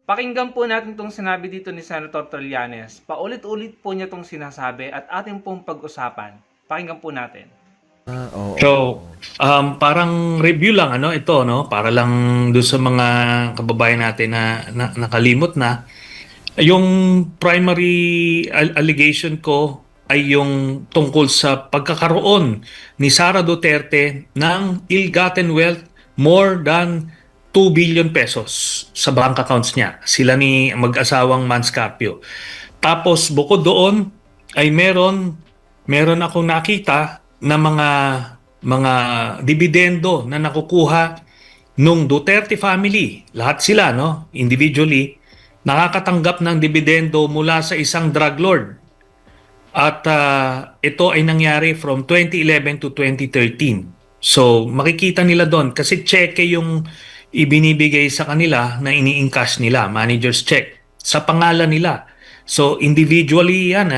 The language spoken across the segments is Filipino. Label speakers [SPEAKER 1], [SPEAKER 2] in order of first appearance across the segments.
[SPEAKER 1] Pakinggan po natin itong sinabi dito ni Senator Trillanes. Paulit-ulit po niya itong sinasabi at ating pong pag-usapan. Pakinggan po natin.
[SPEAKER 2] Oo,
[SPEAKER 3] So,
[SPEAKER 2] oo.
[SPEAKER 3] parang review lang ito, no? Para lang doon sa mga kababayan natin na nakalimot na. Yung primary allegation ko ay yung tungkol sa pagkakaroon ni Sara Duterte ng ill-gotten wealth more than 2 billion pesos sa bank accounts niya. Sila ni mag-asawang Manscarpio. Tapos bukod doon ay meron akong nakita na mga dividendo na nakukuha nung Duterte family, lahat sila, no, individually, nakakatanggap ng dividendo mula sa isang drug lord. At ito ay nangyari from 2011 to 2013. So makikita nila doon kasi cheque yung ibinibigay sa kanila na ini-encash nila, manager's check, sa pangalan nila. So individually yan,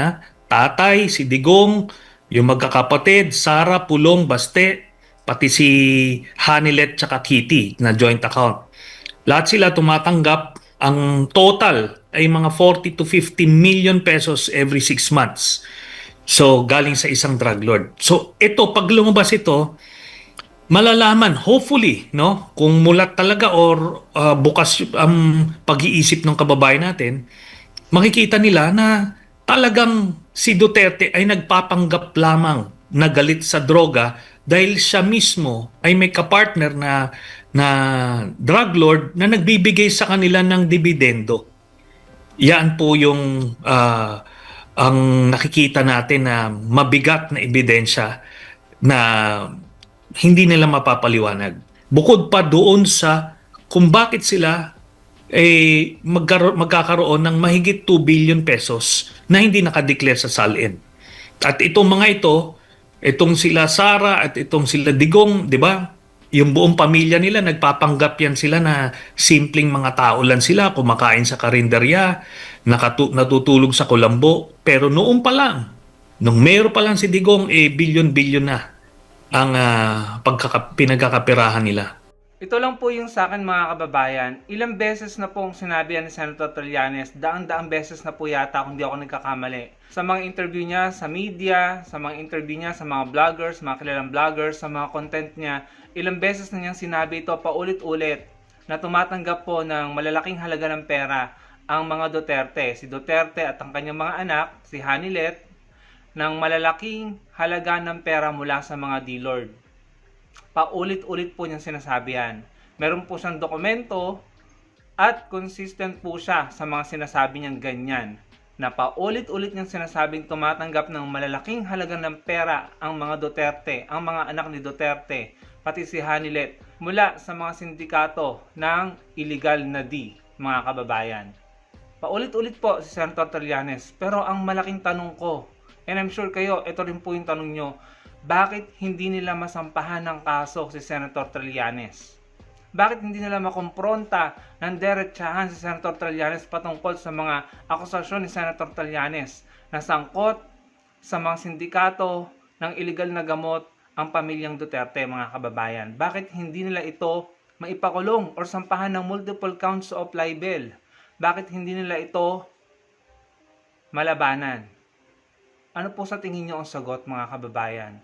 [SPEAKER 3] tatay, si Digong, yung magkakapatid, Sara, Pulong, Baste, pati si Hanilet tsaka Kitty na joint account. Lahat sila tumatanggap, ang total ay mga 40 to 50 million pesos every 6 months. So galing sa isang drug lord. So ito, pag lumabas ito, malalaman, hopefully, no, kung mulat talaga or bukas ang pag-iisip ng kababayan natin, makikita nila na talagang si Duterte ay nagpapanggap lamang na galit sa droga dahil siya mismo ay may kapartner na drug lord na nagbibigay sa kanila ng dividendo. Yan po yung ang nakikita natin na mabigat na ebidensya na hindi nila mapapaliwanag. Bukod pa doon sa kung bakit sila magkakaroon ng mahigit 2 billion pesos na hindi nakadeclare sa SALN. At itong mga ito, itong sila Sara at itong sila Digong, di ba? Yung buong pamilya nila, nagpapanggap yan sila na simpleng mga tao lang sila, kumakain sa karinderya, natutulog sa kulambo. Pero noon pa lang, nung mayor pa lang si Digong, bilyon-bilyon na ang pinagkakapirahan nila.
[SPEAKER 1] Ito lang po yung sa akin mga kababayan. Ilang beses na pong sinabi yan ni Senator Trillanes, daang-daang beses na po yata kung di ako nagkakamali. Sa mga interview niya sa media, sa mga interview niya sa mga vloggers, mga kilalang vloggers, sa mga content niya, ilang beses na niyang sinabi ito paulit-ulit na tumatanggap po ng malalaking halaga ng pera ang mga Duterte. Si Duterte at ang kanyang mga anak, si Hanilet, ng malalaking halaga ng pera mula sa mga D-Lord. Paulit-ulit po niyang sinasabi yan. Meron po siyang dokumento at consistent po siya sa mga sinasabi niyang ganyan. Na paulit-ulit niyang sinasabing tumatanggap ng malalaking halaga ng pera ang mga Duterte, ang mga anak ni Duterte, pati si Hanilet, mula sa mga sindikato ng illegal na D, mga kababayan. Paulit-ulit po si Senator Trillanes. Pero ang malaking tanong ko, and I'm sure kayo, ito rin po yung tanong nyo, bakit hindi nila masampahan ng kaso si Senator Trillanes? Bakit hindi nila makompronta ng diretsahan si Senator Trillanes patungkol sa mga akusasyon ni Senator Trillanes na sangkot sa mga sindikato ng illegal na gamot ang pamilyang Duterte, mga kababayan? Bakit hindi nila ito maipakulong or sampahan ng multiple counts of libel? Bakit hindi nila ito malabanan? Ano po sa tingin nyo ang sagot, mga kababayan?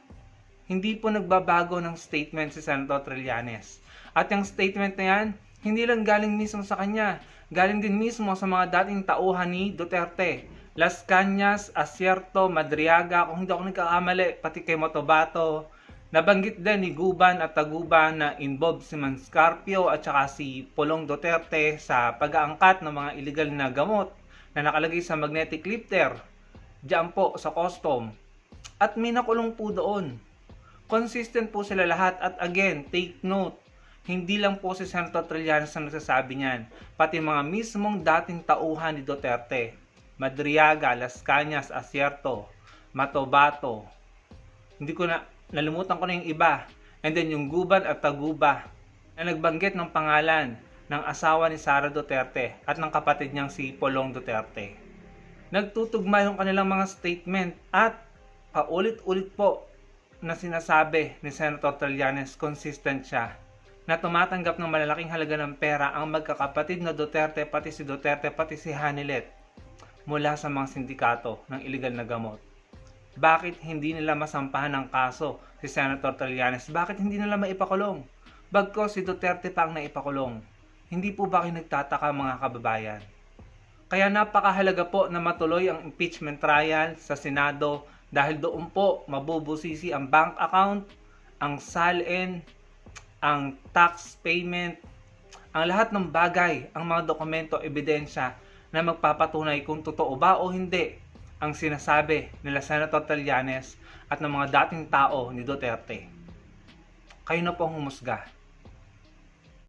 [SPEAKER 1] Hindi po nagbabago ng statement si Senator Trillanes. At yung statement na yan, hindi lang galing mismo sa kanya. Galing din mismo sa mga dating tauhan ni Duterte. Las Cañas, Asierto, Madriaga, kung hindi ako nagkakamali, pati kay Motobato. Nabanggit din ni Guban at Taguban na involved si Manscarpio at saka si Pulong Duterte sa pag-aangkat ng mga illegal na gamot na nakalagay sa magnetic lifter. Diyan po sa custom. At may nakulong po doon. Consistent po sila lahat at again, take note, hindi lang po si Senator Trillanes ang nagsasabi niyan, pati mga mismong dating tauhan ni Duterte, Madriaga, Las Cañas, Asierto, Matobato, nalimutan ko na yung iba, and then yung Guban at Taguba na nagbanggit ng pangalan ng asawa ni Sara Duterte at ng kapatid niyang si Polong Duterte. Nagtutugma yung kanilang mga statement at paulit-ulit po na sinasabi ni Senator Trillanes, consistent siya. na tumatanggap ng malalaking halaga ng pera ang magkakapatid na Duterte pati si Duterte pati si Hanilet mula sa mga sindikato ng iligal na gamot? Bakit hindi nila masampahan ng kaso si Senator Trillanes? Bakit hindi nila maipakulong? Bagko si Duterte pa ang naipakulong. Hindi po ba kayo nagtataka mga kababayan? Kaya napakahalaga po na matuloy ang impeachment trial sa Senado dahil doon po mabubusisi ang bank account, ang salin, ang tax payment, ang lahat ng bagay, ang mga dokumento, ebidensya na magpapatunay kung totoo ba o hindi ang sinasabi nila Senator Trillanes at ng mga dating tao ni Duterte. Kayo na po ang humusga.